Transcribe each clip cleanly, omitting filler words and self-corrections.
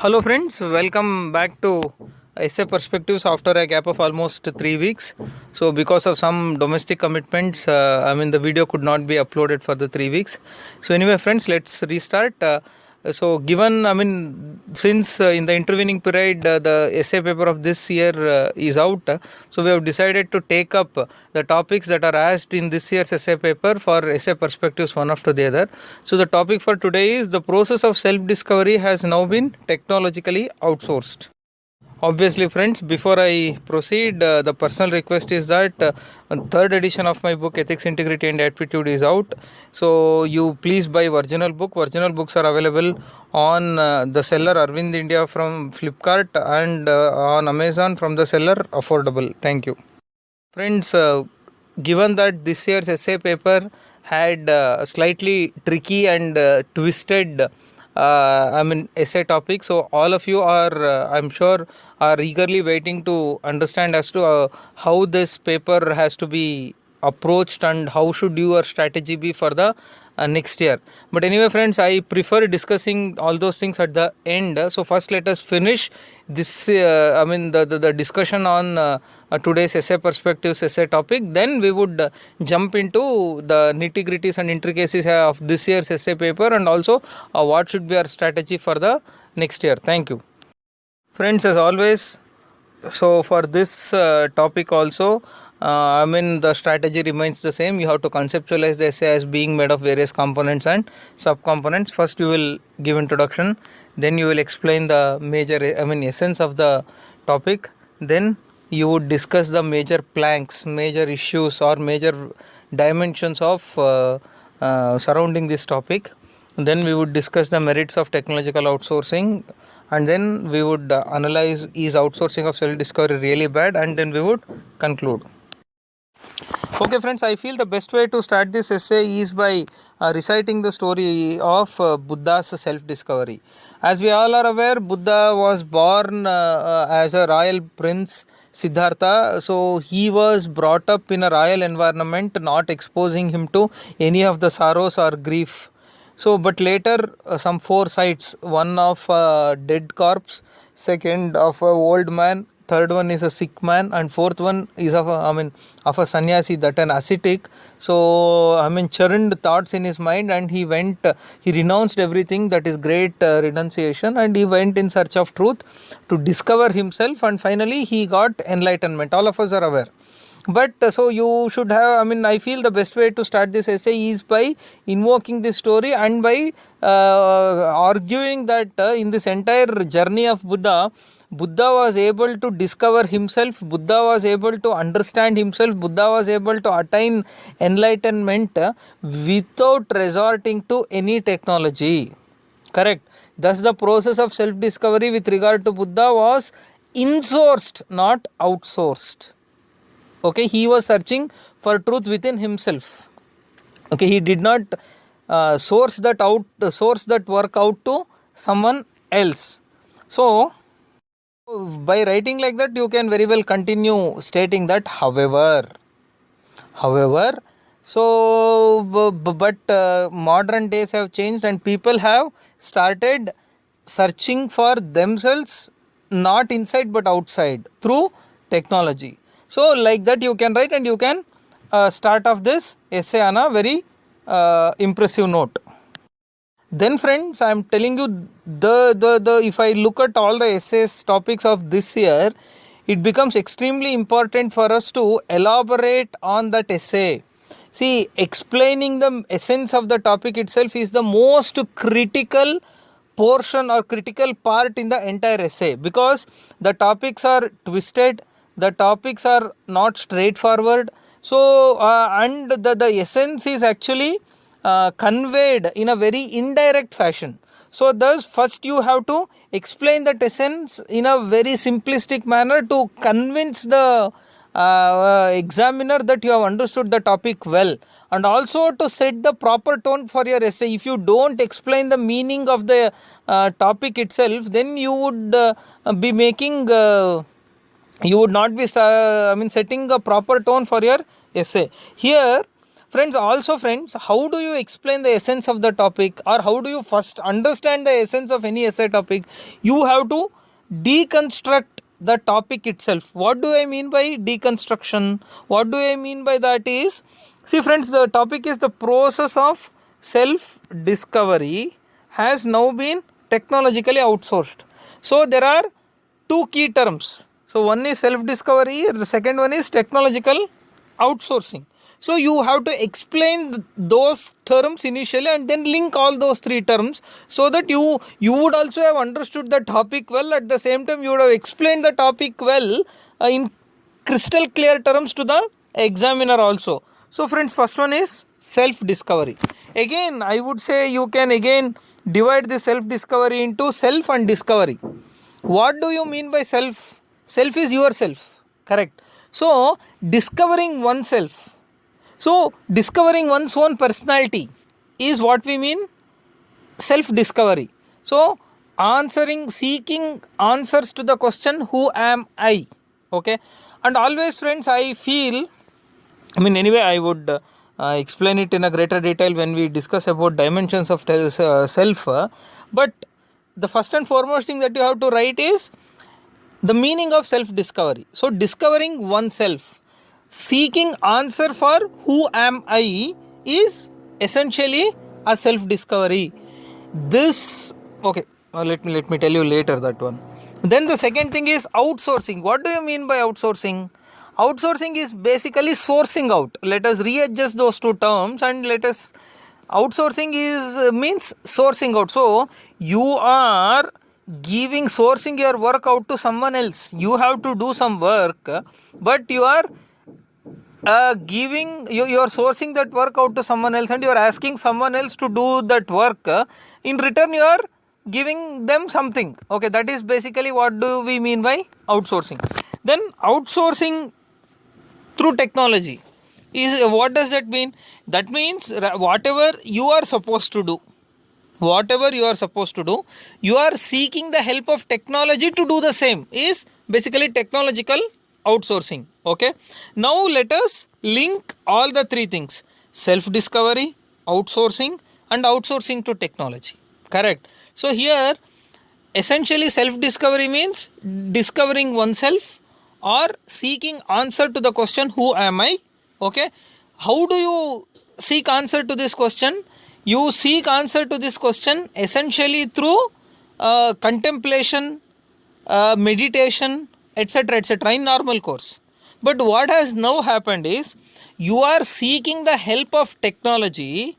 Hello friends, welcome back to Essay Perspectives after a gap of almost 3 weeks. So because of some domestic commitments, the video could not be uploaded for the 3 weeks. So anyway friends, let's restart. Since in the intervening period the essay paper of this year is out, so we have decided to take up the topics that are asked in this year's essay paper for essay perspectives one after the other. So the topic for today is the process of self-discovery has now been technologically outsourced. Obviously friends, before I proceed, the personal request is that third edition of my book Ethics, Integrity and Aptitude is out. So you please buy original book. Original books are available on the seller Arvind India from Flipkart and on Amazon from the seller Affordable. Thank you. Friends, given that this year's essay paper had slightly tricky and twisted essay topic, so all of you are I'm sure are eagerly waiting to understand as to how this paper has to be approached and how should your strategy be for the next year. But anyway friends, I prefer discussing all those things at the end. So first let us finish this the discussion on today's essay perspectives essay topic. Then we would jump into the nitty-gritties and intricacies of this year's essay paper and also what should be our strategy for the next year. Thank you friends. As always, so for this topic also, the strategy remains the same. You have to conceptualize the essay as being made of various components and subcomponents. First you will give introduction, then you will explain the major essence of the topic, then you would discuss the major planks, major issues or major dimensions of surrounding this topic. Then we would discuss the merits of technological outsourcing, and then we would analyze is outsourcing of self-discovery really bad, and then we would conclude. Okay friends, I feel the best way to start this essay is by reciting the story of Buddha's self-discovery. As we all are aware, Buddha was born as a royal prince, Siddhartha. So he was brought up in a royal environment, not exposing him to any of the sorrows or grief. So but later some four sights, one of a dead corpse, second of a old man, third one is a sick man, and fourth one is of a sannyasi, that an ascetic. So churned thoughts in his mind, and he renounced everything, that is great renunciation, and he went in search of truth to discover himself, and finally he got enlightenment. All of us are aware. But so you should have, I feel the best way to start this essay is by invoking this story and by arguing that in this entire journey of Buddha was able to discover himself, Buddha was able to understand himself, Buddha was able to attain enlightenment without resorting to any technology. Correct. Thus the process of self-discovery with regard to Buddha was insourced, not outsourced. Okay, he was searching for truth within himself. Okay, he did not source that work out to someone else. So by writing like that, you can very well continue stating that however, so but modern days have changed and people have started searching for themselves, not inside but outside, through technology. So like that you can write, and you can start off this essay on a very impressive note. Then friends, I am telling you, the if I look at all the essays topics of this year, it becomes extremely important for us to elaborate on that essay. See, explaining the essence of the topic itself is the most critical portion or critical part in the entire essay, because the topics are twisted, the topics are not straightforward. So and the essence is actually conveyed in a very indirect fashion. So thus first you have to explain that essence in a very simplistic manner to convince the examiner that you have understood the topic well, and also to set the proper tone for your essay. If you don't explain the meaning of the topic itself, then you would be making you would not be setting a proper tone for your essay. Here Friends, also friends, how do you explain the essence of the topic, or how do you first understand the essence of any essay topic? You have to deconstruct the topic itself. What do I mean by deconstruction? What do I mean by that is, see friends, the topic is the process of self-discovery has now been technologically outsourced. So there are two key terms. So one is self-discovery, the second one is technological outsourcing. So you have to explain those terms initially and then link all those three terms, so that you would also have understood the topic well. At the same time, you would have explained the topic well in crystal clear terms to the examiner also. So friends, first one is self-discovery. Again, I would say you can again divide this self-discovery into self and discovery. What do you mean by self? Self is yourself, correct? So discovering oneself. So discovering one's own personality is what we mean self-discovery. So seeking answers to the question, who am I? Okay. And always friends, I feel, anyway, I would explain it in a greater detail when we discuss about dimensions of self. But the first and foremost thing that you have to write is the meaning of self-discovery. So discovering oneself. Seeking answer for who am I is essentially a self-discovery. This, okay, let me tell you later that one. Then the second thing is outsourcing. What do you mean by outsourcing? Outsourcing is basically sourcing out. Let us readjust those two terms and outsourcing means sourcing out. So you are sourcing your work out to someone else. You have to do some work, but you are you are sourcing that work out to someone else, and you are asking someone else to do that work. In return, you are giving them something. Okay, that is basically what do we mean by outsourcing. Then outsourcing through technology is, what does that mean? That means whatever you are supposed to do, you are seeking the help of technology to do the same, is basically technological outsourcing. Okay, now let us link all the three things: self-discovery, outsourcing, and outsourcing to technology. Correct. So here essentially self-discovery means discovering oneself or seeking answer to the question, who am I? Okay, how do you seek answer to this question? You seek answer to this question essentially through contemplation, meditation, etc. in normal course. But what has now happened is, you are seeking the help of technology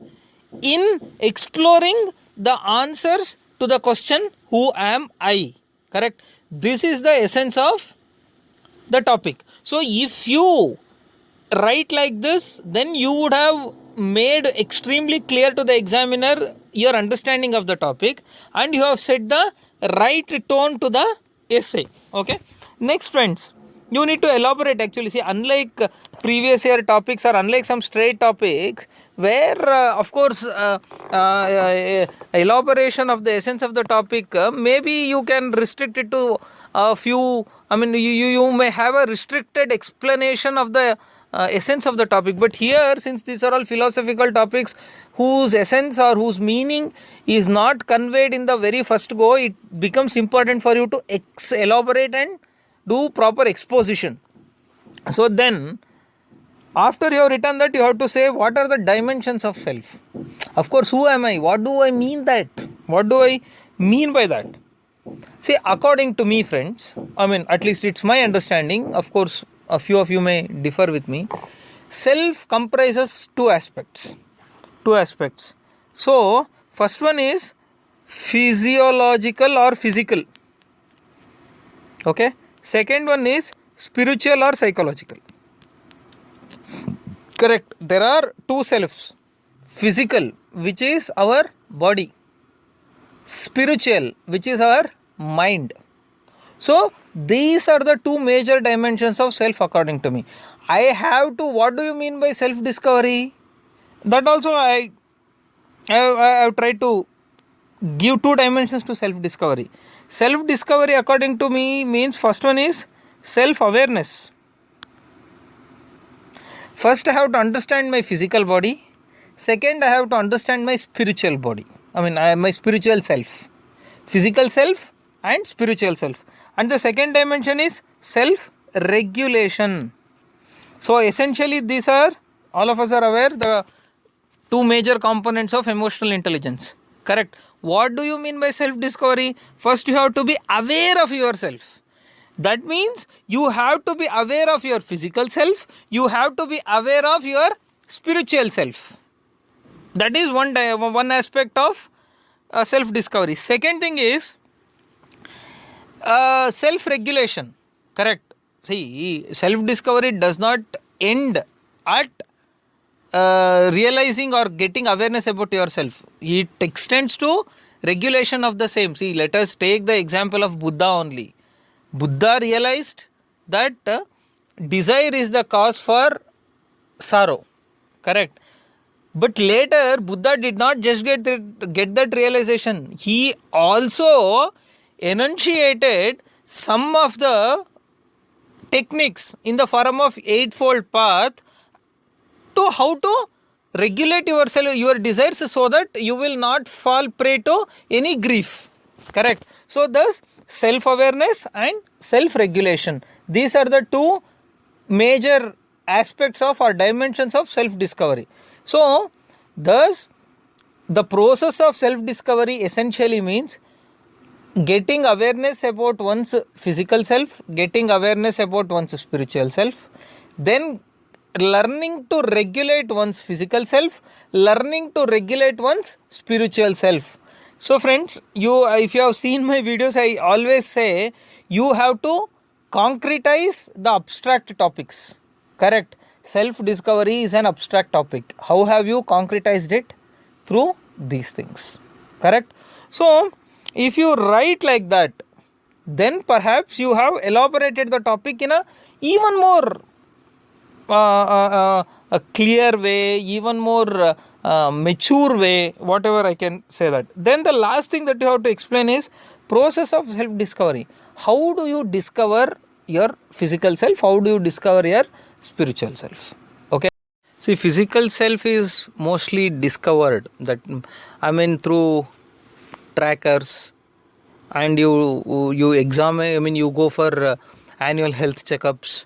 in exploring the answers to the question, who am I? Correct. This is the essence of the topic. So if you write like this, then you would have made extremely clear to the examiner your understanding of the topic, and you have set the right tone to the essay. Okay. Next friends, you need to elaborate. Actually, see, unlike previous year topics, or unlike some straight topics where of course elaboration of the essence of the topic, maybe you can restrict it to a few, you may have a restricted explanation of the essence of the topic. But here, since these are all philosophical topics whose essence or whose meaning is not conveyed in the very first go, it becomes important for you to elaborate and do proper exposition. So then, after you have written that, you have to say what are the dimensions of self. Of course, who am I? What do I mean that? What do I mean by that? See, according to me, friends, at least it's my understanding. Of course, a few of you may differ with me. Self comprises two aspects. So, first one is physiological or physical. Okay. Second one is spiritual or psychological. Correct. There are two selves. Physical, which is our body. Spiritual, which is our mind. So these are the two major dimensions of self according to me. I have to, what do you mean by self-discovery? That also I have tried to give two dimensions to self-discovery. Self-discovery according to me means, first one is self-awareness. First, I have to understand my physical body. Second, I have to understand my spiritual body. My spiritual self. Physical self and spiritual self. And the second dimension is self-regulation. So, essentially, these are, all of us are aware, the two major components of emotional intelligence. Correct. What do you mean by self-discovery? First, you have to be aware of yourself. That means you have to be aware of your physical self. You have to be aware of your spiritual self. That is one aspect of self-discovery. Second thing is self-regulation. Correct. See, self-discovery does not end at realizing or getting awareness about yourself. It extends to regulation of the same. See, let us take the example of Buddha only. Buddha realized that desire is the cause for sorrow. Correct. But later, Buddha did not just get that realization. He also enunciated some of the techniques in the form of eightfold path to how to regulate yourself, your desires, so that you will not fall prey to any grief. Correct. So thus self-awareness and self-regulation, these are the two major aspects of or dimensions of self-discovery. So thus the process of self-discovery essentially means getting awareness about one's physical self, getting awareness about one's spiritual self, then learning to regulate one's physical self, learning to regulate one's spiritual self. So friends, if you have seen my videos, I always say you have to concretize the abstract topics. Correct. Self-discovery is an abstract topic. How have you concretized it? Through these things. Correct. So if you write like that, then perhaps you have elaborated the topic in a even more a clear way, even more mature way, whatever I can say that. Then the last thing that you have to explain is process of self-discovery. How do you discover your physical self? How do you discover your spiritual self? Okay. See, physical self is mostly discovered, through trackers, and you examine, you go for annual health checkups,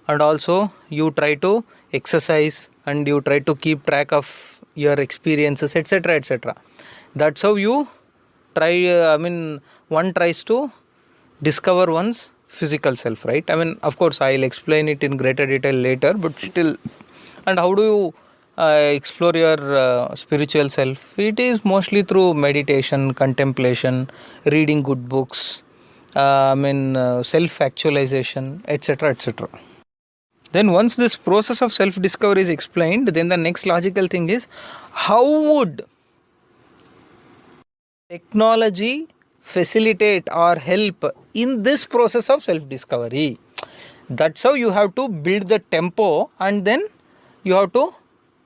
and also you try to exercise and you try to keep track of your experiences, etc., etc. That's how you try, one tries to discover one's physical self, right? Of course, I'll explain it in greater detail later, but still. And how do you explore your spiritual self? It is mostly through meditation, contemplation, reading good books, self-actualization, etc., etc. Then once this process of self-discovery is explained, then the next logical thing is, how would technology facilitate or help in this process of self-discovery? That's how you have to build the tempo, and then you have to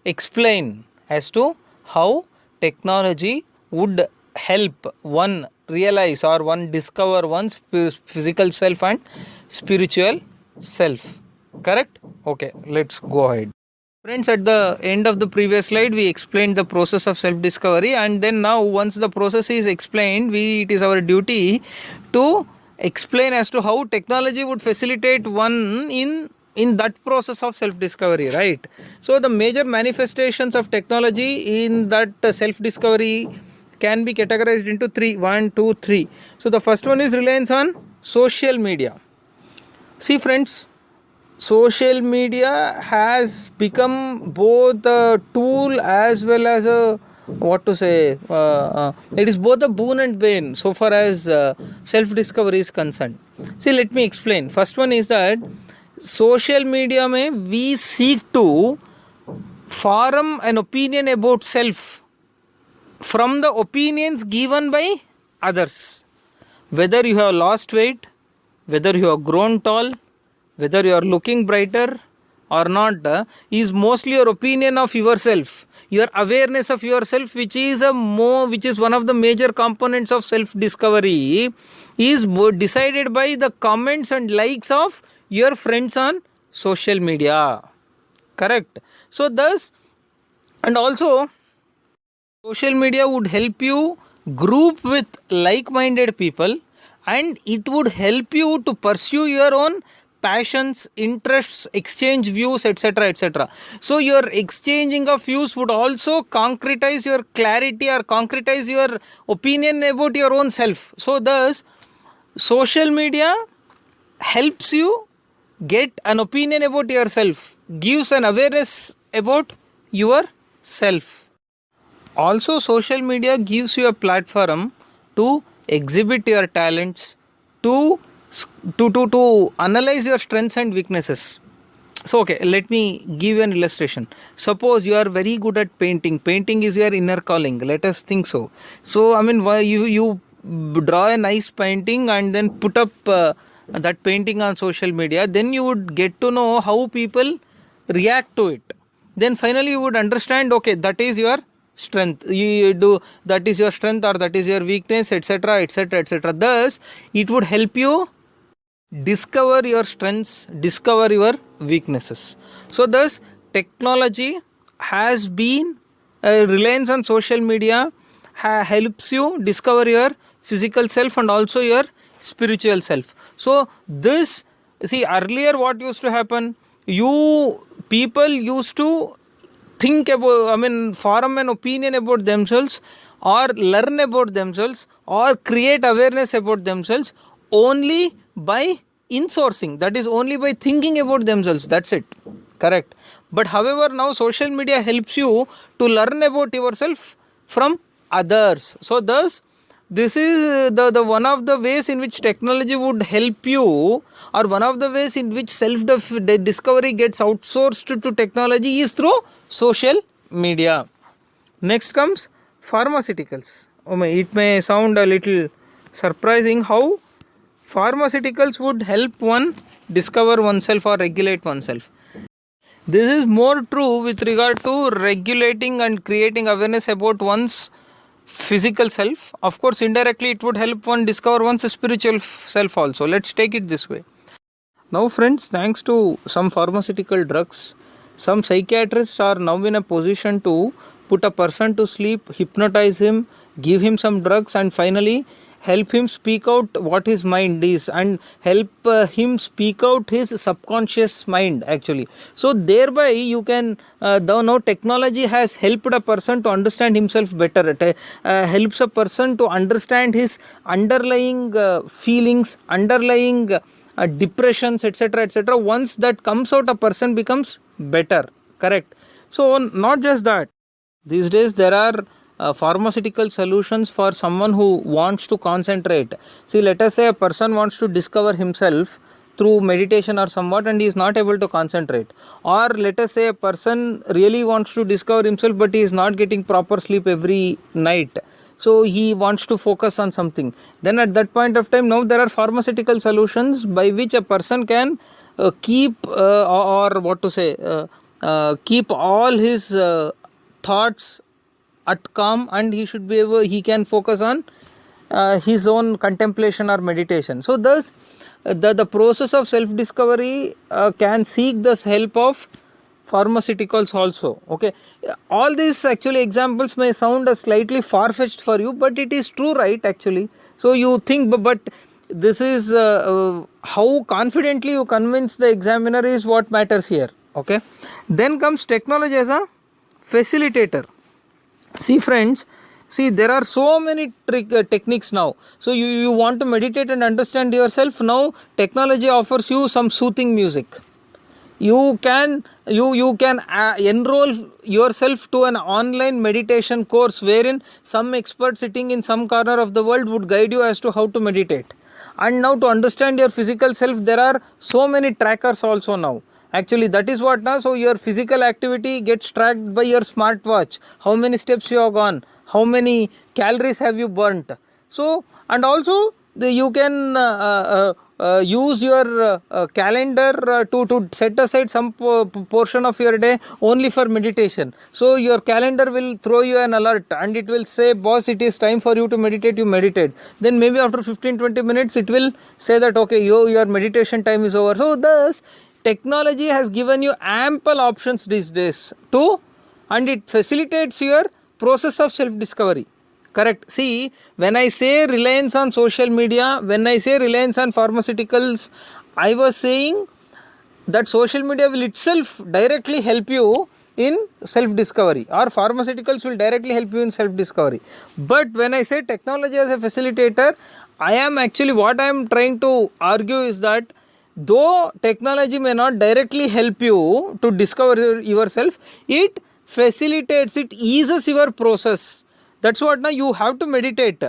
explain as to how technology would help one realize or one discover one's physical self and spiritual self. Correct? Okay, let's go ahead. Friends, at the end of the previous slide, we explained the process of self-discovery, and then now once the process is explained, it is our duty to explain as to how technology would facilitate one in that process of self-discovery, right? So the major manifestations of technology in that self-discovery can be categorized into three. 1, 2, 3. So the first one is reliance on social media. See friends, social media has become both a tool as well as it is both a boon and bane so far as self-discovery is concerned. See, let me explain. First one is that social media we seek to form an opinion about self from the opinions given by others. Whether you have lost weight, whether you have grown tall, whether you are looking brighter or not, is mostly your opinion of yourself, your awareness of yourself, which is one of the major components of self-discovery, is decided by the comments and likes of your friends on social media. Correct. So thus, and also social media would help you group with like-minded people, and it would help you to pursue your own passions, interests, exchange views, etc., etc. So your exchanging of views would also concretize your clarity or concretize your opinion about your own self. So thus social media helps you get an opinion about yourself, gives an awareness about yourself. Also, social media gives you a platform to exhibit your talents, to analyze your strengths and weaknesses. So okay, let me give you an illustration. Suppose you are very good at painting. Painting is your inner calling. Let us think so. So I mean, why you draw a nice painting and then put up that painting on social media, then you would get to know how people react to it. Then finally you would understand, okay, that is your strength, you do, that is your strength or that is your weakness, etc., etc., etc. Thus it would help you discover your strengths, discover your weaknesses. So thus technology has been reliance on social media helps you discover your physical self and also your spiritual self. So this, see, earlier what used to happen, people used to think about, I mean, form an opinion about themselves or learn about themselves or create awareness about themselves only by insourcing, that is only by thinking about themselves, that's it. Correct. But however, now social media helps you to learn about yourself from others. So thus this is the one of the ways in which technology would help you, or one of the ways in which self discovery gets outsourced to technology is through social media. Next comes pharmaceuticals. It may sound a little surprising how pharmaceuticals would help one discover oneself or regulate oneself. This is more true with regard to regulating and creating awareness about one's physical self. Of course, indirectly it would help one discover one's spiritual self also. Let's take it this way. Now friends, thanks to some pharmaceutical drugs, some psychiatrists are now in a position to put a person to sleep, hypnotize him, give him some drugs, and finally help him speak out what his mind is, and help him speak out his subconscious mind actually. So thereby you can, though now technology has helped a person to understand himself better. It helps a person to understand his underlying feelings, underlying depressions, etc., etc. Once that comes out, a person becomes better. Correct. So not just that, these days there are pharmaceutical solutions for someone who wants to concentrate. See, let us say a person wants to discover himself through meditation or somewhat, and he is not able to concentrate. Or let us say a person really wants to discover himself, but he is not getting proper sleep every night, so he wants to focus on something. Then at that point of time, now there are pharmaceutical solutions by which a person can keep keep all his thoughts at calm, and he can focus on his own contemplation or meditation. So thus the process of self discovery can seek the help of pharmaceuticals also. Okay, all these actually examples may sound slightly far fetched for you, but it is true, right? Actually, so you think, but this is how confidently you convince the examiner is what matters here. Okay, then comes technology as a facilitator. See friends, see, there are so many techniques now. So you want to meditate and understand yourself. Now technology offers you some soothing music. You can enroll yourself to an online meditation course wherein some expert sitting in some corner of the world would guide you as to how to meditate. And now to understand your physical self, there are so many trackers also now. Actually, that is what now. So your physical activity gets tracked by your smartwatch. How many steps you have gone, how many calories have you burnt. So, and also you can use your calendar to set aside some portion of your day only for meditation. So your calendar will throw you an alert and it will say, boss, it is time for you to meditate. You meditate. Then maybe after 15-20 minutes it will say that, okay, your meditation time is over. So thus technology has given you ample options these days to, and it facilitates your process of self discovery. Correct. See, when I say reliance on social media, when I say reliance on pharmaceuticals, I was saying that social media will itself directly help you in self discovery, or pharmaceuticals will directly help you in self discovery. But when I say technology as a facilitator, I am actually, what I am trying to argue is that though technology may not directly help you to discover yourself, it facilitates, it eases your process. That's what now you have to meditate.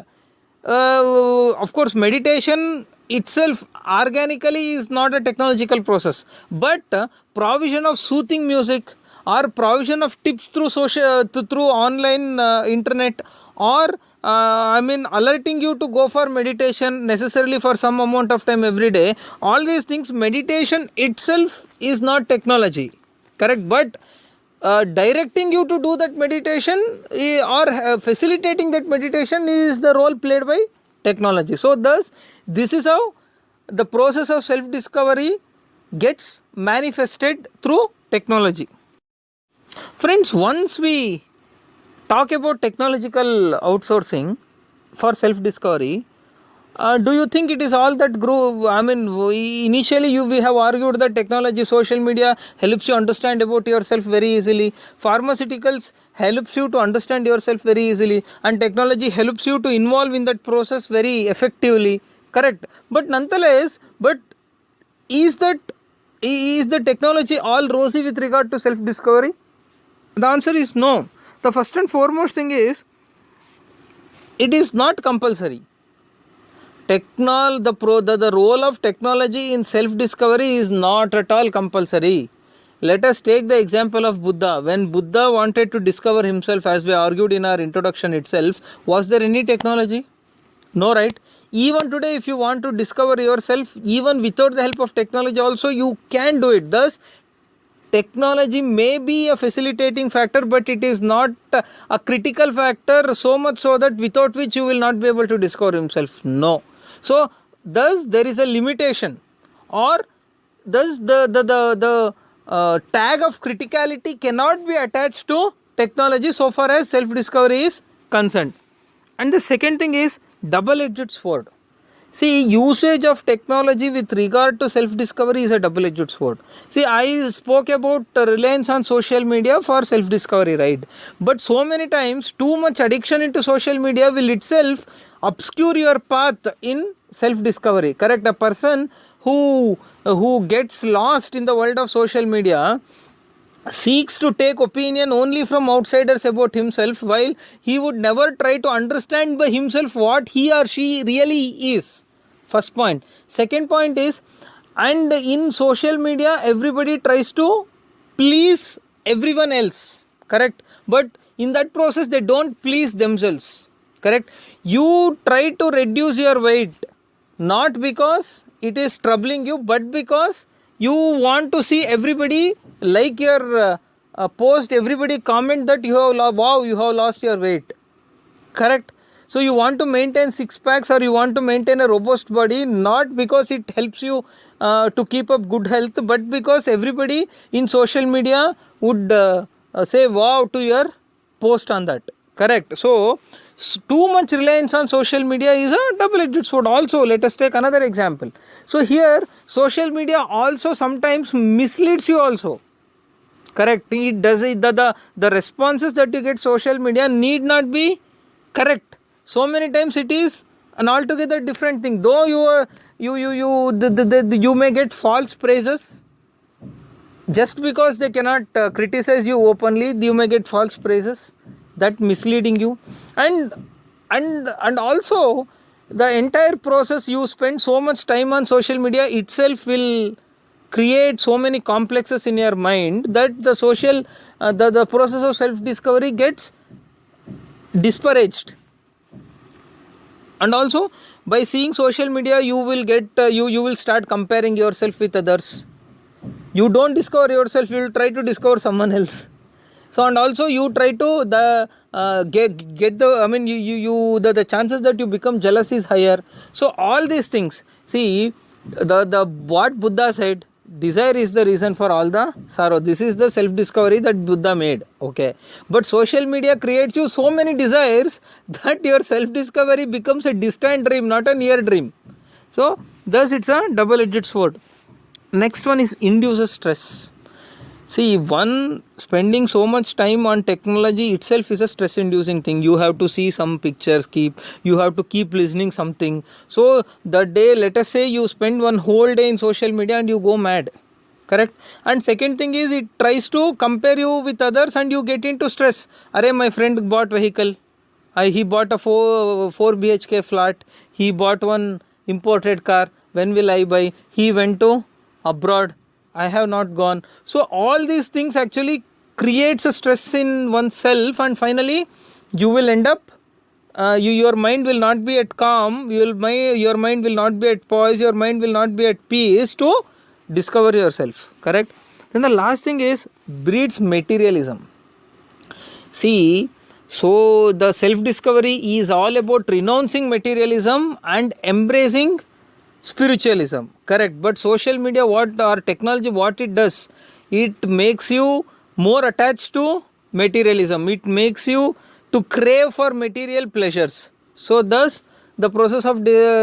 Of course, meditation itself organically is not a technological process, but provision of soothing music or provision of tips through social, through online internet, or alerting you to go for meditation necessarily for some amount of time every day. All these things, meditation itself is not technology, correct? But directing you to do that meditation or facilitating that meditation is the role played by technology. So thus, this is how the process of self discovery gets manifested through technology. Friends, once we talk about technological outsourcing for self discovery, do you think it is all that grew? Initially we have argued that technology, social media helps you understand about yourself very easily. Pharmaceuticals helps you to understand yourself very easily, and technology helps you to involve in that process very effectively. Correct. But nonetheless, is the technology all rosy with regard to self discovery? The answer is no. The first and foremost thing is, it is not compulsory. The role of technology in self discovery is not at all compulsory. Let us take the example of Buddha. When Buddha wanted to discover himself, as we argued in our introduction itself, was there any technology? No, right? Even today, if you want to discover yourself, even without the help of technology also, you can do it. Thus, technology may be a facilitating factor, but it is not a critical factor, so much so that without which you will not be able to discover himself. No. So thus there is a limitation, or thus the tag of criticality cannot be attached to technology so far as self discovery is concerned. And the second thing is double-edged sword. See, usage of technology with regard to self discovery is a double-edged sword. See, I spoke about reliance on social media for self discovery, right? But so many times too much addiction into social media will itself obscure your path in self discovery. Correct? A person who gets lost in the world of social media seeks to take opinion only from outsiders about himself, while he would never try to understand by himself what he or she really is. First point. Second point is, and in social media everybody tries to please everyone else, correct? But in that process they don't please themselves, correct? You try to reduce your weight not because it is troubling you, but because you want to see everybody like your post, everybody comment that you have lost your weight, correct? So you want to maintain six packs, or you want to maintain a robust body, not because it helps you to keep up good health, but because everybody in social media would say wow to your post on that, correct? So too much reliance on social media is a double-edged sword. Also, let us take another example. So here social media also sometimes misleads you also, correct? It does the responses that you get social media need not be correct. So many times it is an altogether different thing. Though you may get false praises just because they cannot criticize you openly. You may get false praises that misleading you, and also the entire process you spend so much time on social media itself will create so many complexes in your mind that the social the process of self discovery gets disparaged. And also, by seeing social media, you will get you will start comparing yourself with others. You don't discover yourself, you will try to discover someone else. So, and also you try to get the the chances that you become jealous is higher. So all these things, see, the what Buddha said, Desire is the reason for all the sorrow. This is the self-discovery that Buddha made. Okay. But social media creates you so many desires that your self-discovery becomes a distant dream, not a near dream. So, thus it's a double-edged sword. Next one is induces stress. See, one spending so much time on technology itself is a stress inducing thing. You have to see some pictures, you have to keep listening something. So the day, let us say you spend one whole day in social media and you go mad. Correct? And second thing is it tries to compare you with others and you get into stress. Arey, my friend bought vehicle. He bought a 4 BHK flat. He bought one imported car. When will I buy? He went to abroad. I have not gone. So all these things actually creates a stress in oneself, and finally you will end up your mind will not be at calm, your mind will not be at poise, your mind will not be at peace to discover yourself. Correct? Then the last thing is breeds materialism. See, so the self-discovery is all about renouncing materialism and embracing spiritualism. Correct? But social media, technology, what it does, it makes you more attached to materialism. It makes you to crave for material pleasures. So thus the process of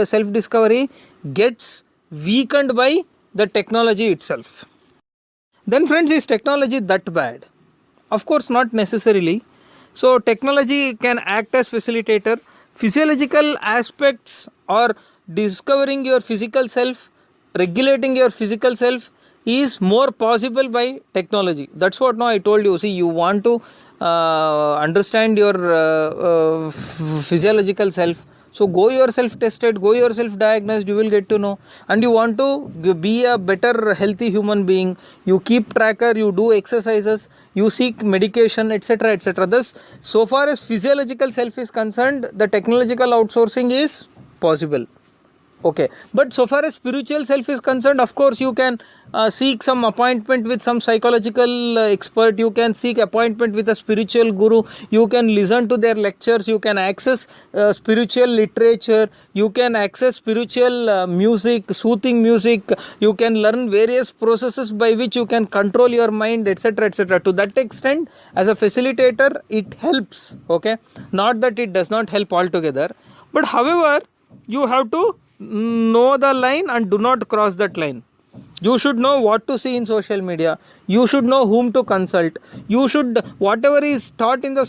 self-discovery gets weakened by the technology itself. Then friends, is technology that bad? Of course not necessarily. So technology can act as facilitator. Physiological aspects or discovering your physical self, regulating your physical self is more possible by technology. That's what now I told you. See, you want to understand your physiological self. So go yourself tested, go yourself diagnosed, you will get to know. And you want to be a better healthy human being, you keep tracker, you do exercises, you seek medication, etc., etc. Thus, so far as physiological self is concerned, the technological outsourcing is possible. Okay, but so far as spiritual self is concerned, of course you can seek some appointment with some psychological expert, you can seek appointment with a spiritual guru, you can listen to their lectures, you can access spiritual literature, you can access spiritual music, soothing music, you can learn various processes by which you can control your mind, etc., etc. To that extent, as a facilitator, it helps. Okay, not that it does not help altogether, but however, you have to know the line and do not cross that line. You should know what to see in social media. You should know whom to consult. You should, whatever is taught in the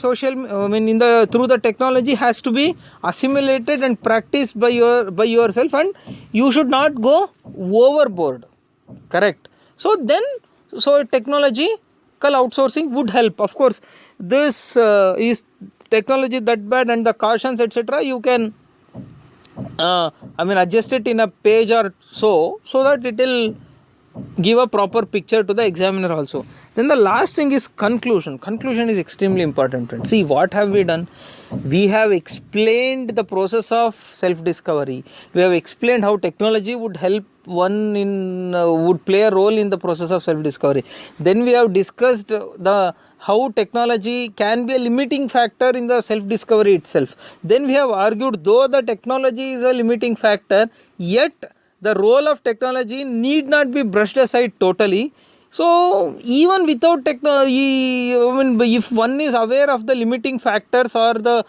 through the technology has to be assimilated and practiced by yourself, and you should not go overboard. Correct? So technological outsourcing would help. Of course, this is technology that bad, and the cautions, etc. you can adjust it in a page or so that it will give a proper picture to the examiner also. Then the last thing is conclusion. Conclusion is extremely important, friends. See, what have we done? We have explained the process of self-discovery. We have explained how technology would help would play a role in the process of self-discovery. Then we have discussed how technology can be a limiting factor in the self-discovery itself. Then we have argued, though the technology is a limiting factor, yet the role of technology need not be brushed aside totally. So even without technology, if one is aware of the limiting factors or the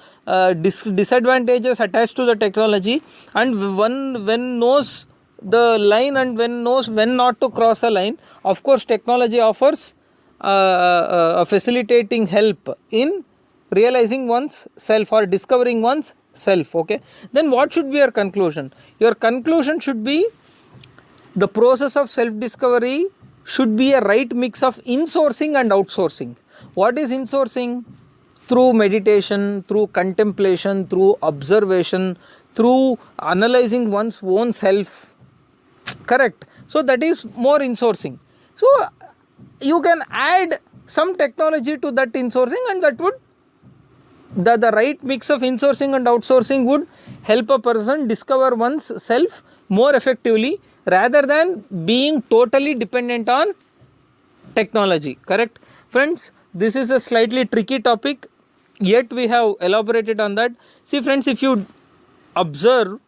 disadvantages attached to the technology, and when knows the line and knows when not to cross a line, of course technology offers a facilitating help in realizing one's self or discovering one's self. Okay, then what should be your conclusion? Your conclusion should be the process of self-discovery should be a right mix of insourcing and outsourcing. What is insourcing? Through meditation, through contemplation, through observation, through analyzing one's own self. Correct? So that is more insourcing. So you can add some technology to that insourcing, and that would the right mix of insourcing and outsourcing would help a person discover one's self more effectively rather than being totally dependent on technology. Correct? Friends, this is a slightly tricky topic, yet we have elaborated on that. See friends, if you observe,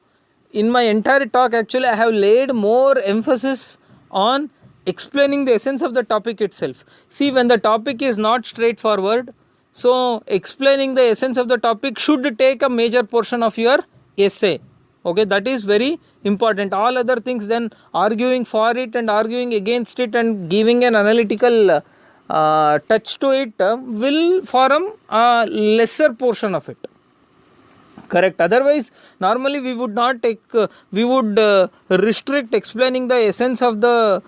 in my entire talk actually I have laid more emphasis on explaining the essence of the topic itself. See, when the topic is not straightforward, so explaining the essence of the topic should take a major portion of your essay. Okay, that is very important. All other things, then arguing for it and arguing against it and giving an analytical touch to it will form a lesser portion of it. Correct. Otherwise, normally we would not take, we would restrict explaining the essence of the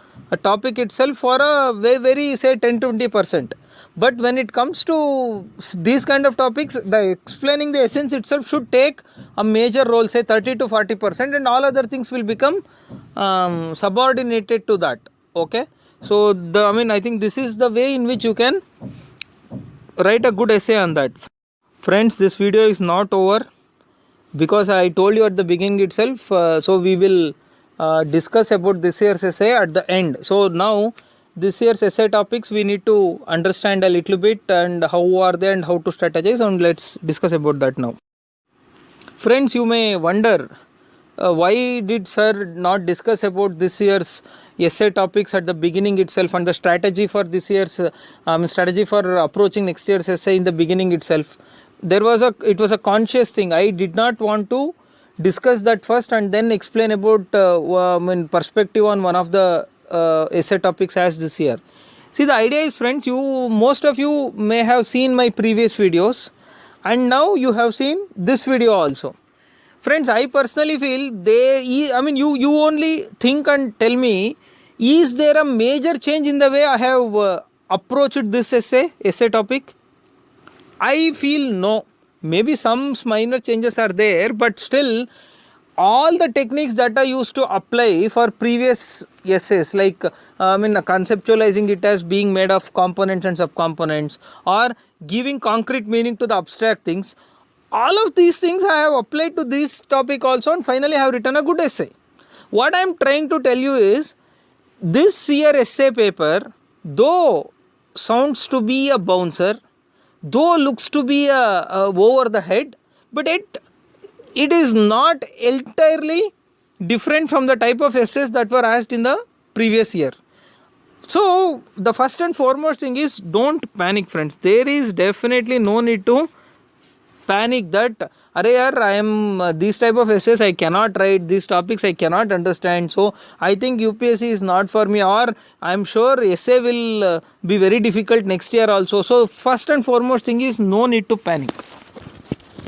topic itself for a very say 10-20%. But when it comes to these kind of topics, the explaining the essence itself should take a major role, say 30-40%, and all other things will become subordinated to that. Okay. So I think this is the way in which you can write a good essay on that. Friends, this video is not over, because I told you at the beginning itself, so we will discuss about this year's essay at the end. So now this year's essay topics we need to understand a little bit, and how are they and how to strategize, and let's discuss about that now. Friends, you may wonder why did sir not discuss about this year's essay topics at the beginning itself, and the strategy for this year's strategy for approaching next year's essay in the beginning itself. It was a conscious thing. I did not want to discuss that first and then explain about perspective on one of the essay topics as this year. See, the idea is, friends, most of you may have seen my previous videos, and now you have seen this video also. Friends, I personally feel you only think and tell me, is there a major change in the way I have approached this essay topic? I feel no. Maybe some minor changes are there, but still all the techniques that I used to apply for previous essays, like conceptualizing it as being made of components and subcomponents, or giving concrete meaning to the abstract things, all of these things I have applied to this topic also, and finally I have written a good essay. What I am trying to tell you is, this year essay paper, though sounds to be a bouncer, though looks to be over the head, but it is not entirely different from the type of essays that were asked in the previous year. So the first and foremost thing is, don't panic, friends. There is definitely no need to panic that I am these type of essays I cannot write, these topics I cannot understand, so I think UPSC is not for me, or I am sure essay will be very difficult next year also. So first and foremost thing is, no need to panic.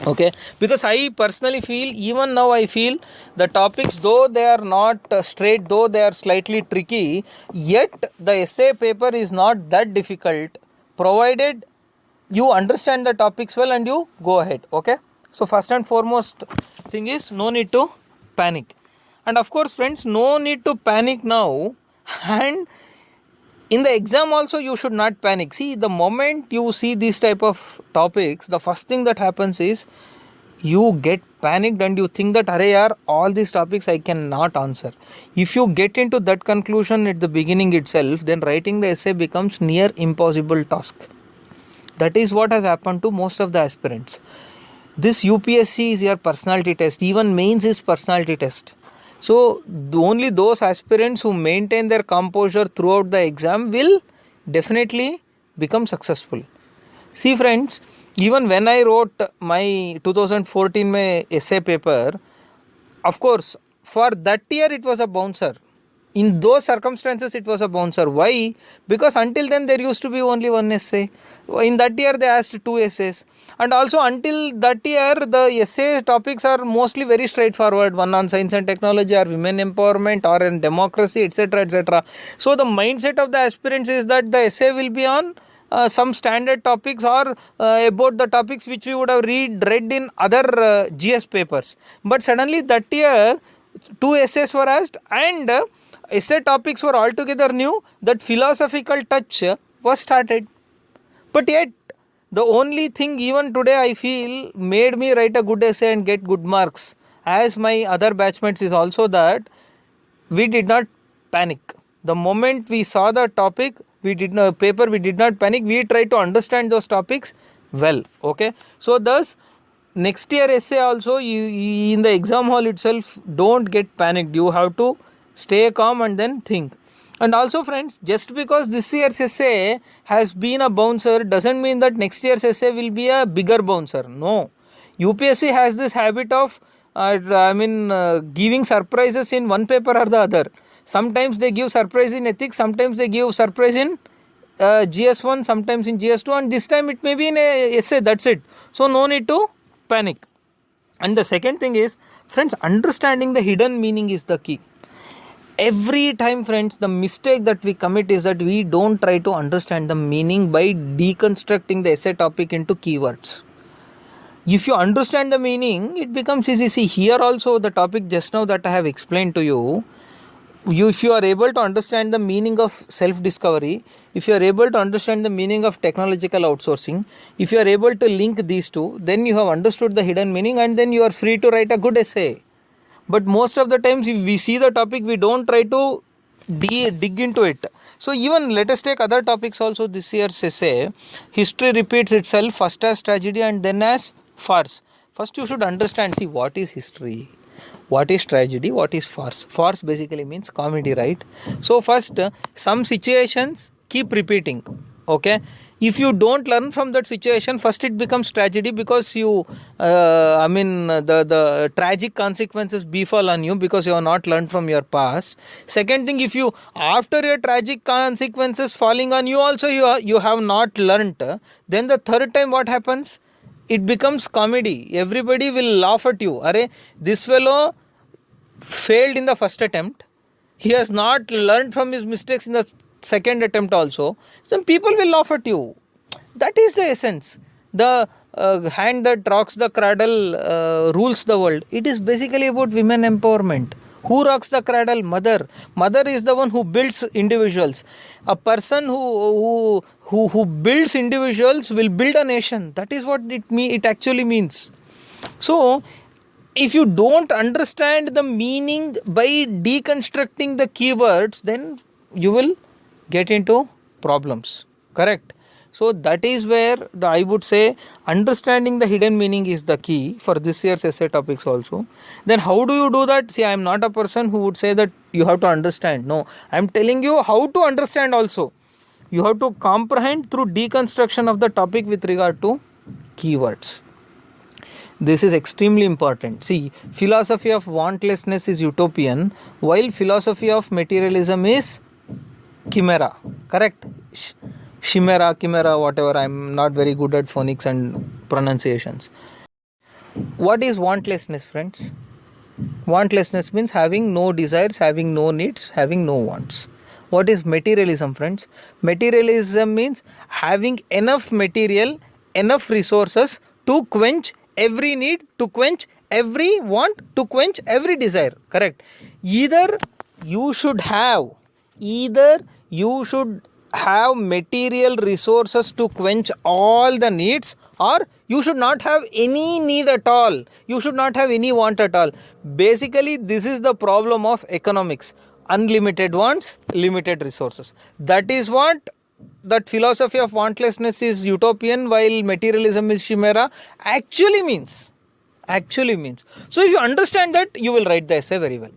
Okay, because I personally feel, even now I feel, the topics, though they are not straight, though they are slightly tricky, yet the essay paper is not that difficult, provided you understand the topics well and you go ahead. Okay, so first and foremost thing is, no need to panic. And of course, friends, no need to panic now, and in the exam also you should not panic. See, the moment you see these type of topics, the first thing that happens is you get panicked and you think that all these topics I cannot answer. If you get into that conclusion at the beginning itself, then writing the essay becomes near impossible task. That is what has happened to most of the aspirants. This UPSC is your personality test. Even mains is personality test. So only those aspirants who maintain their composure throughout the exam will definitely become successful. See, friends, even when I wrote my 2014 essay paper, of course, for that year it was a bouncer. In those circumstances it was a bouncer. Why? Because until then there used to be only one essay. In that year they asked 2 essays, and also until that year the essay topics are mostly very straightforward, one on science and technology, or women empowerment, or in democracy, etc, etc. So the mindset of the aspirants is that the essay will be on some standard topics, or about the topics which we would have read in other GS papers. But suddenly that year 2 essays were asked, and essay topics were altogether new. That philosophical touch was started. But yet, the only thing even today I feel made me write a good essay and get good marks, as my other batchmates, is also that we did not panic. The moment we saw the topic, we did not panic. We tried to understand those topics well. Okay, so thus next year essay also, you in the exam hall itself, don't get panicked. You have to stay calm and then think. And also friends, just because this year's essay has been a bouncer doesn't mean that next year's essay will be a bigger bouncer. No. UPSC has this habit of giving surprises in one paper or the other. Sometimes they give surprise in ethics, sometimes they give surprise in GS1, sometimes in GS2, and this time it may be in a essay, that's it. So no need to panic. And the second thing is, friends, understanding the hidden meaning is the key. Every time friends, the mistake that we commit is that we don't try to understand the meaning by deconstructing the essay topic into keywords. If you understand the meaning, it becomes easy. See, here also the topic just now that I have explained to you, if you are able to understand the meaning of self-discovery, if you are able to understand the meaning of technological outsourcing, if you are able to link these two, then you have understood the hidden meaning and then you are free to write a good essay. But most of the times if we see the topic, we don't try to dig into it. So even let us take other topics also this year's essay. History repeats itself first as tragedy and then as farce. First you should understand, see, what is history, what is tragedy, what is farce. Farce basically means comedy, right? So first some situations keep repeating, okay? If you don't learn from that situation, first it becomes tragedy because you the tragic consequences befall on you because you have not learned from your past. Second thing, if you after your tragic consequences falling on you also you have not learnt, then the third time what happens, it becomes comedy. Everybody will laugh at you. Arey, this fellow failed in the first attempt, he has not learned from his mistakes in the second attempt also, then people will laugh at you. That is the essence. The hand that rocks the cradle rules the world. It is basically about women empowerment. Who rocks the cradle? Mother. Mother is the one who builds individuals. A person who builds individuals will build a nation. That is what it actually means. So if you don't understand the meaning by deconstructing the keywords, then you will get into problems. Correct? So that is where I would say understanding the hidden meaning is the key for this year's essay topics also. Then how do you do that? See, I am not a person who would say that you have to understand. No, I am telling you how to understand also. You have to comprehend through deconstruction of the topic with regard to keywords. This is extremely important. See, philosophy of wantlessness is utopian, while philosophy of materialism is chimera. Correct? Chimera, whatever. I am not very good at phonics and pronunciations. What is wantlessness, friends? Wantlessness means having no desires, having no needs, having no wants. What is materialism, friends? Materialism means having enough material, enough resources to quench every need, to quench every want, to quench every desire. Correct? Either you should have material resources to quench all the needs, or you should not have any need at all. You should not have any want at all. Basically, this is the problem of economics. Unlimited wants, limited resources. That is what that philosophy of wantlessness is utopian while materialism is chimera actually means. So if you understand that, you will write the essay very well.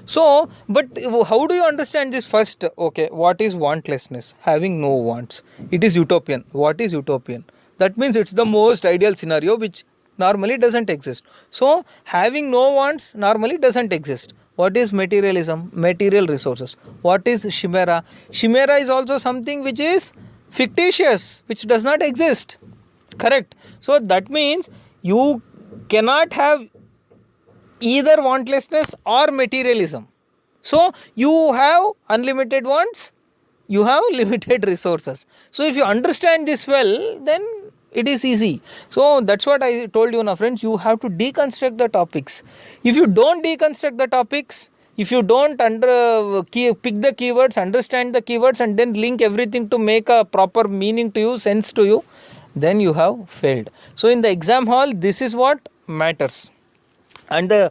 So, but how do you understand this first? Okay, what is wantlessness? Having no wants. It is utopian. What is utopian? That means it's the most ideal scenario which normally doesn't exist. So, having no wants normally doesn't exist. What is materialism? Material resources. What is chimera? Chimera is also something which is fictitious, which does not exist. Correct? So, that means you cannot have either wantlessness or materialism. So you have unlimited wants, you have limited resources. So if you understand this well, then it is easy. So that's what I told you now, friends. You have to deconstruct the topics. If you don't deconstruct the topics, if you don't pick the keywords, understand the keywords, and then link everything to make a proper meaning to you, sense to you, then you have failed. So in the exam hall, this is what matters. And the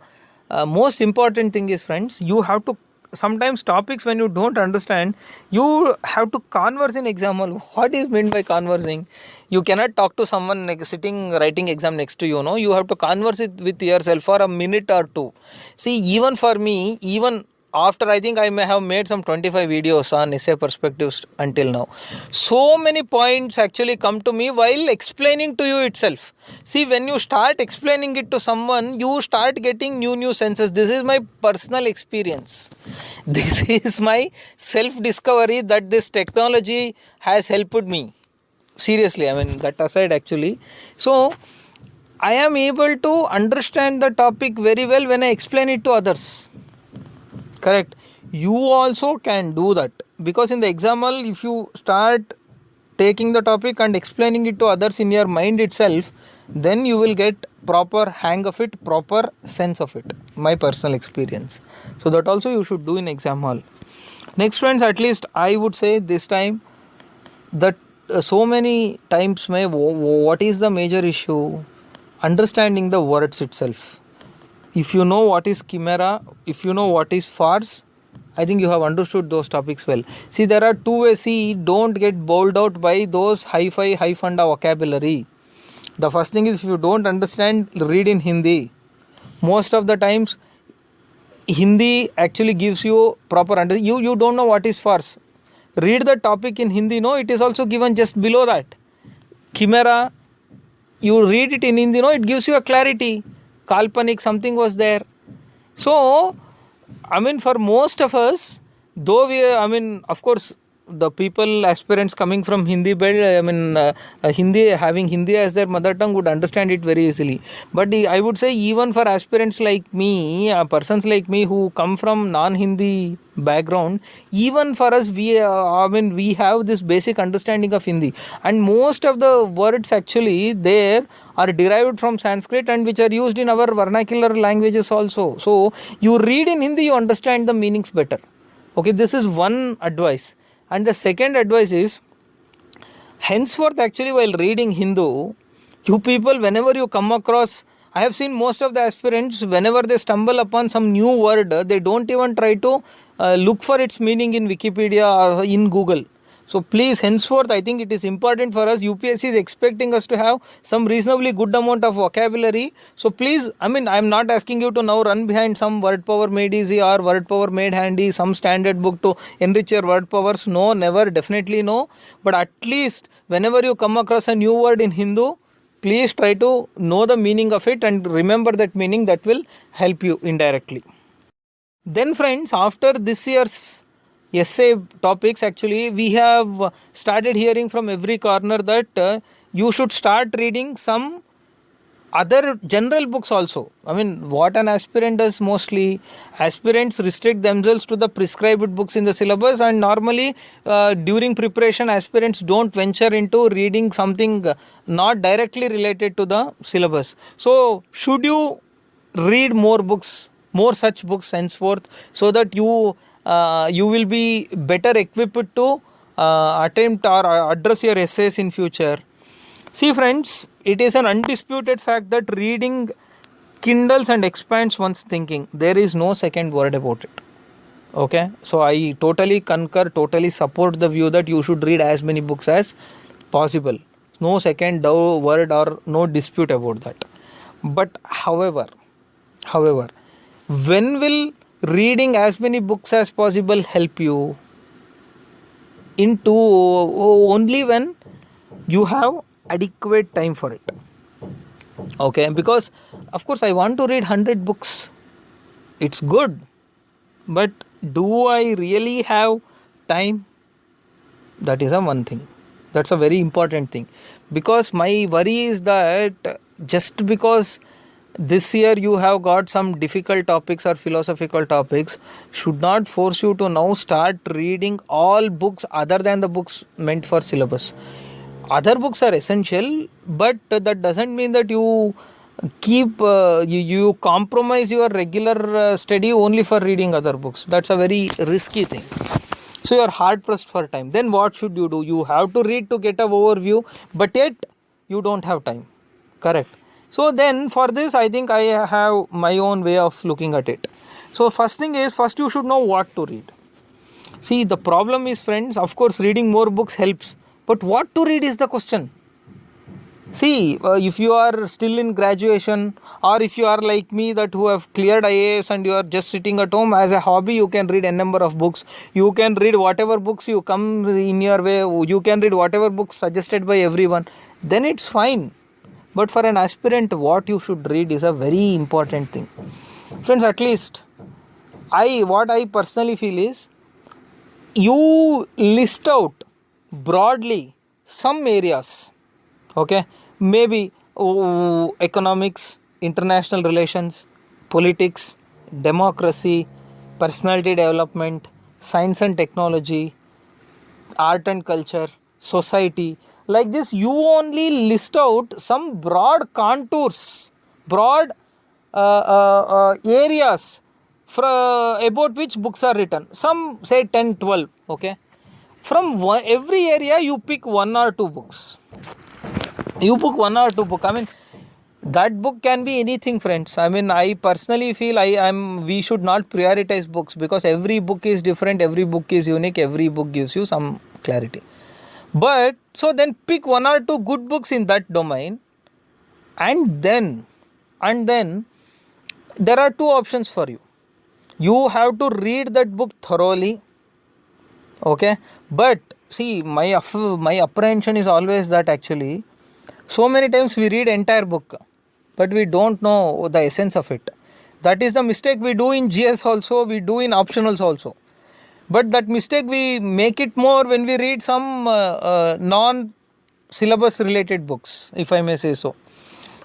most important thing is, friends, you have to sometimes topics when you don't understand, you have to converse in exam hall. What is meant by conversing? You cannot talk to someone sitting writing exam next to you. No, you have to converse it with yourself for a minute or two. See, even for me, even after I think I may have made some 25 videos on essay perspectives until now. So many points actually come to me while explaining to you itself. See, when you start explaining it to someone, you start getting new senses. This is my personal experience. This is my self-discovery that this technology has helped me. Seriously, I mean, that aside actually. So, I am able to understand the topic very well when I explain it to others. Correct. You also can do that, because in the example, if you start taking the topic and explaining it to others in your mind itself, then you will get proper hang of it, proper sense of it. My personal experience. So that also you should do in exam hall. Next, friends, at least I would say this time that so many times what is the major issue? Understanding the words itself. If you know what is chimera, if you know what is farce, I think you have understood those topics well. See, there are two ways. See, don't get bowled out by those hi-fi, high-funda vocabulary. The first thing is, if you don't understand, read in Hindi. Most of the times, Hindi actually gives you proper understanding. You don't know what is farce. Read the topic in Hindi. No, it is also given just below that. Chimera, you read it in Hindi. No, it gives you a clarity. Kalpanik, something was there. So, I mean, for most of us, though of course, the people, aspirants coming from Hindi belt, Hindi, having Hindi as their mother tongue would understand it very easily. But I would say, even for aspirants like me, persons like me who come from non-Hindi background, even for us, we have this basic understanding of Hindi. And most of the words actually there are derived from Sanskrit and which are used in our vernacular languages also. So, you read in Hindi, you understand the meanings better. Okay, this is one advice. And the second advice is, henceforth actually while reading Hindu, you people, whenever you come across, I have seen most of the aspirants, whenever they stumble upon some new word, they don't even try to look for its meaning in Wikipedia or in Google. So please, henceforth, I think it is important for us. UPSC is expecting us to have some reasonably good amount of vocabulary. So please, I am not asking you to now run behind some word power made easy or word power made handy, some standard book to enrich your word powers. No, never, definitely no. But at least whenever you come across a new word in Hindu, please try to know the meaning of it and remember that meaning. That will help you indirectly. Then friends, after this year's essay topics, actually we have started hearing from every corner that you should start reading some other general books also. I mean, what an aspirant does mostly, aspirants restrict themselves to the prescribed books in the syllabus, and normally during preparation aspirants don't venture into reading something not directly related to the syllabus. So should you read more books, more such books henceforth, so that you will be better equipped to attempt or address your essays in future. See friends, it is an undisputed fact that reading kindles and expands one's thinking. There is no second word about it. Okay, so I totally concur, totally support the view that you should read as many books as possible. No second word or no dispute about that. But however, when will reading as many books as possible help you? Only when you have adequate time for it. Okay, because of course I want to read 100 books. It's good, but do I really have time? That is one thing. That's a very important thing, because my worry is that just because this year you have got some difficult topics or philosophical topics should not force you to now start reading all books other than the books meant for syllabus. Other books are essential, but that doesn't mean that you keep you compromise your regular study only for reading other books. That's a very risky thing. So you are hard pressed for time. Then what should you do? You have to read to get an overview, but yet you don't have time. Correct. So then for this, I think I have my own way of looking at it. So first thing is, first you should know what to read. See, the problem is, friends, of course reading more books helps, but what to read is the question. See, if you are still in graduation, or if you are like me that who have cleared IAS and you are just sitting at home as a hobby, you can read a number of books. You can read whatever books you come in your way. You can read whatever books suggested by everyone. Then it's fine. But for an aspirant, what you should read is a very important thing. Friends, at least what I personally feel is, you list out broadly some areas. Okay, maybe economics, international relations, politics, democracy, personality development, science and technology, art and culture, society. Like this, you only list out some broad contours, broad areas about which books are written. Some say 10, 12. Okay, from every area you pick one or two books. You book one or two book. I mean, that book can be anything, friends. I mean, I personally feel we should not prioritize books, because every book is different, every book is unique, every book gives you some clarity. But so then pick one or two good books in that domain, and then there are two options for you. You have to read that book thoroughly. Okay, but see, my apprehension is always that actually, so many times we read entire book, but we don't know the essence of it. That is the mistake we do in GS also, we do in optionals also. But that mistake we make it more when we read some non-syllabus related books, if I may say so.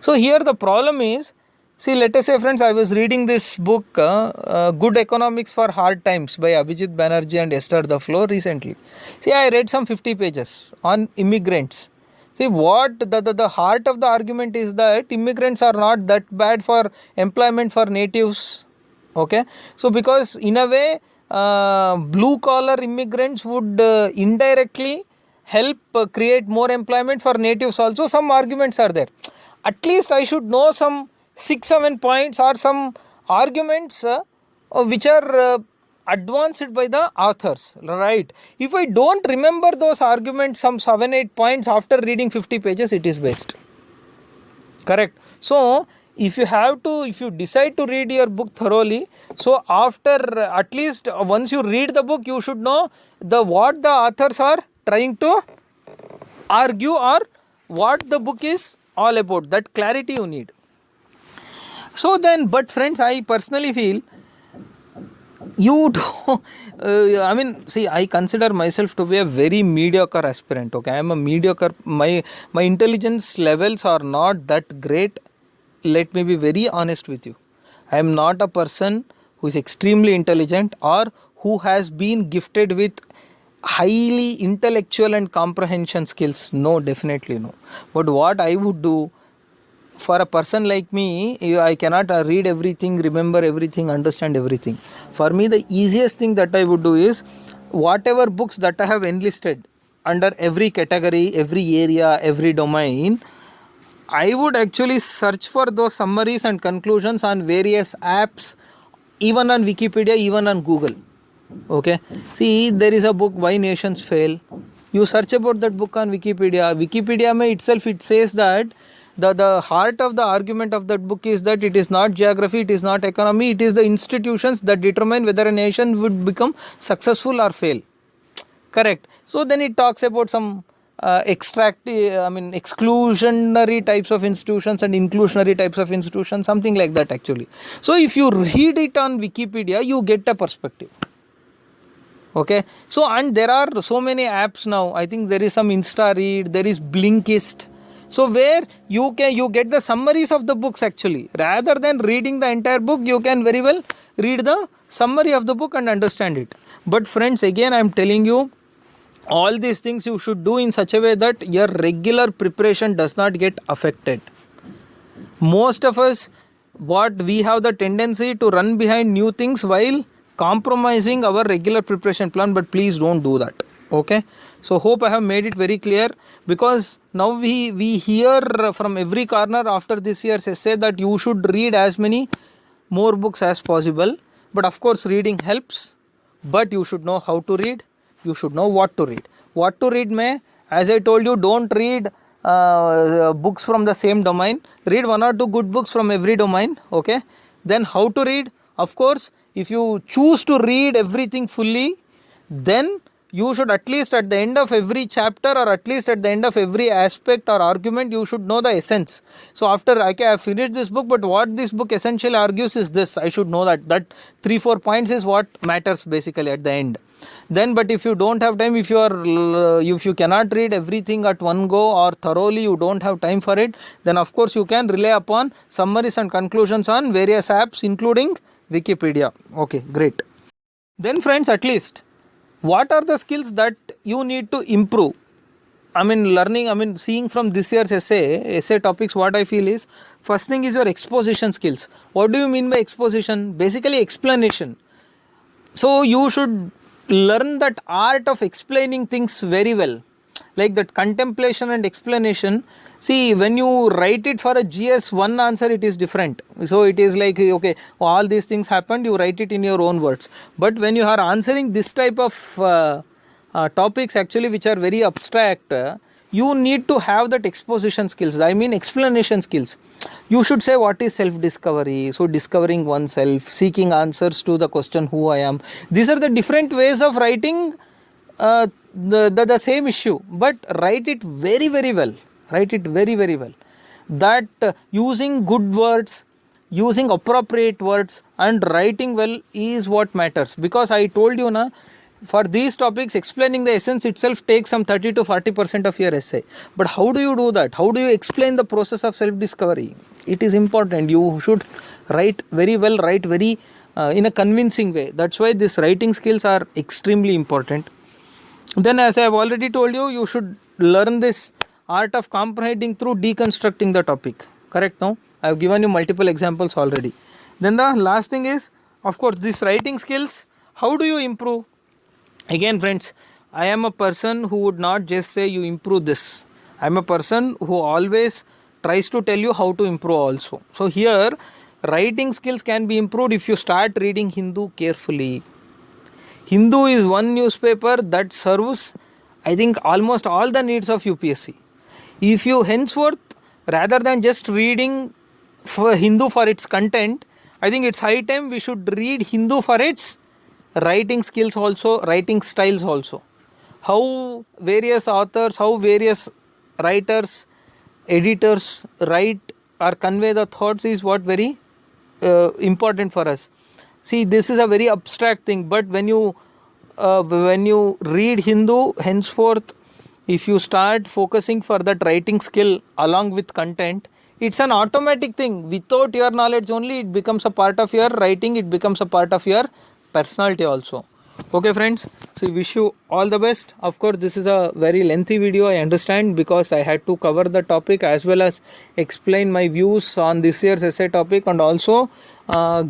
So here the problem is, see, let us say, friends, I was reading this book, Good Economics for Hard Times by Abhijit Banerjee and Esther Duflo recently. See, I read some 50 pages on immigrants. See, what the heart of the argument is that immigrants are not that bad for employment for natives. Okay, so because in a way, blue collar immigrants would indirectly help create more employment for natives also. Some arguments are there. At least I should know some 6-7 points or some arguments which are advanced by the authors, right? If I don't remember those arguments, some 7-8 points after reading 50 pages, it is waste. Correct. So if you decide to read your book thoroughly, so after at least once you read the book, you should know what the authors are trying to argue or what the book is all about. That clarity you need. So then, but friends, I personally feel you do, I mean, see, I consider myself to be a very mediocre aspirant. Okay, I am a mediocre, my intelligence levels are not that great. Let me be very honest with you. I am not a person who is extremely intelligent or who has been gifted with highly intellectual and comprehension skills. No, definitely no. But what I would do, for a person like me, I cannot read everything, remember everything, understand everything. For me, the easiest thing that I would do is, whatever books that I have enlisted under every category, every area, every domain, I would actually search for those summaries and conclusions on various apps, even on Wikipedia, even on Google. Okay, see, there is a book, Why Nations Fail. You search about that book on Wikipedia. Wikipedia itself, it says that the heart of the argument of that book is that it is not geography, it is not economy, it is the institutions that determine whether a nation would become successful or fail. Correct. So then it talks about some exclusionary types of institutions and inclusionary types of institutions, something like that actually. So if you read it on Wikipedia, you get a perspective. Okay, so and there are so many apps now. I think there is some InstaRead, there is Blinkist. So where you get the summaries of the books actually. Rather than reading the entire book, you can very well read the summary of the book and understand it. But friends, again I am telling you, all these things you should do in such a way that your regular preparation does not get affected. Most of us, we have the tendency to run behind new things while compromising our regular preparation plan, but please don't do that. Okay, so hope I have made it very clear, because now we hear from every corner after this year's essay that you should read as many more books as possible. But of course reading helps, but you should know how to read, you should know what to read. What to read as I told you, don't read books from the same domain. Read 1 or 2 good books from every domain. Okay, then how to read? Of course, if you choose to read everything fully, then you should at least at the end of every chapter, or at least at the end of every aspect or argument, you should know the essence. So after, okay, I finished this book, but what this book essentially argues is this. I should know that 3-4 points is what matters basically at the end. Then, but if you don't have time, if you cannot read everything at one go, or thoroughly you don't have time for it, then of course you can rely upon summaries and conclusions on various apps, including Wikipedia. Okay, great. Then friends, at least what are the skills that you need to improve? Seeing from this year's essay topics, what I feel is, first thing is your exposition skills. What do you mean by exposition? Basically explanation. So you should learn that art of explaining things very well, like that contemplation and explanation. See, when you write it for a GS, one answer, it is different. So it is like, okay, all these things happened, you write it in your own words. But when you are answering this type of topics actually which are very abstract, you need to have that exposition skills, explanation skills. You should say what is self-discovery, so discovering oneself, seeking answers to the question who I am. These are the different ways of writing the same issue, but write it very well. That using good words, using appropriate words and writing well is what matters. Because I told you na, for these topics, explaining the essence itself takes some 30 to 40% of your essay. But how do you do that? How do you explain the process of self-discovery? It is important. You should write very well, write very in a convincing way. That's why these writing skills are extremely important. Then, as I have already told you, you should learn this art of comprehending through deconstructing the topic. Correct? No? I have given you multiple examples already. Then the last thing is, of course, these writing skills. How do you improve? Again, friends, I am a person who would not just say you improve this. I am a person who always tries to tell you how to improve also. So here, writing skills can be improved if you start reading Hindu carefully. Hindu is one newspaper that serves, I think, almost all the needs of UPSC. If you henceforth, rather than just reading for Hindu for its content, I think it's high time we should read Hindu for its writing skills also, writing styles also. How various authors, how various writers, editors write or convey the thoughts is what very important for us. See, this is a very abstract thing, but when you read Hindu, henceforth, if you start focusing for that writing skill along with content, it's an automatic thing. Without your knowledge only, it becomes a part of your writing, it becomes a part of your personality also. Okay friends, so wish you all the best. Of course, this is a very lengthy video, I understand, because I had to cover the topic as well as explain my views on this year's essay topic, and also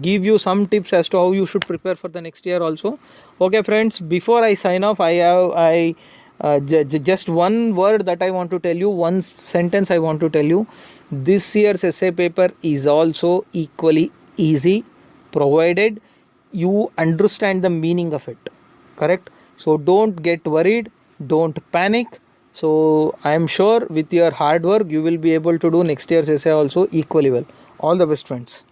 give you some tips as to how you should prepare for the next year also. Okay friends, before I sign off, I just one word that I want to tell you, one sentence I want to tell you. This year's essay paper is also equally easy, provided you understand the meaning of it. Correct? So don't get worried, don't panic. So I am sure with your hard work you will be able to do next year's essay also equally well. All the best friends.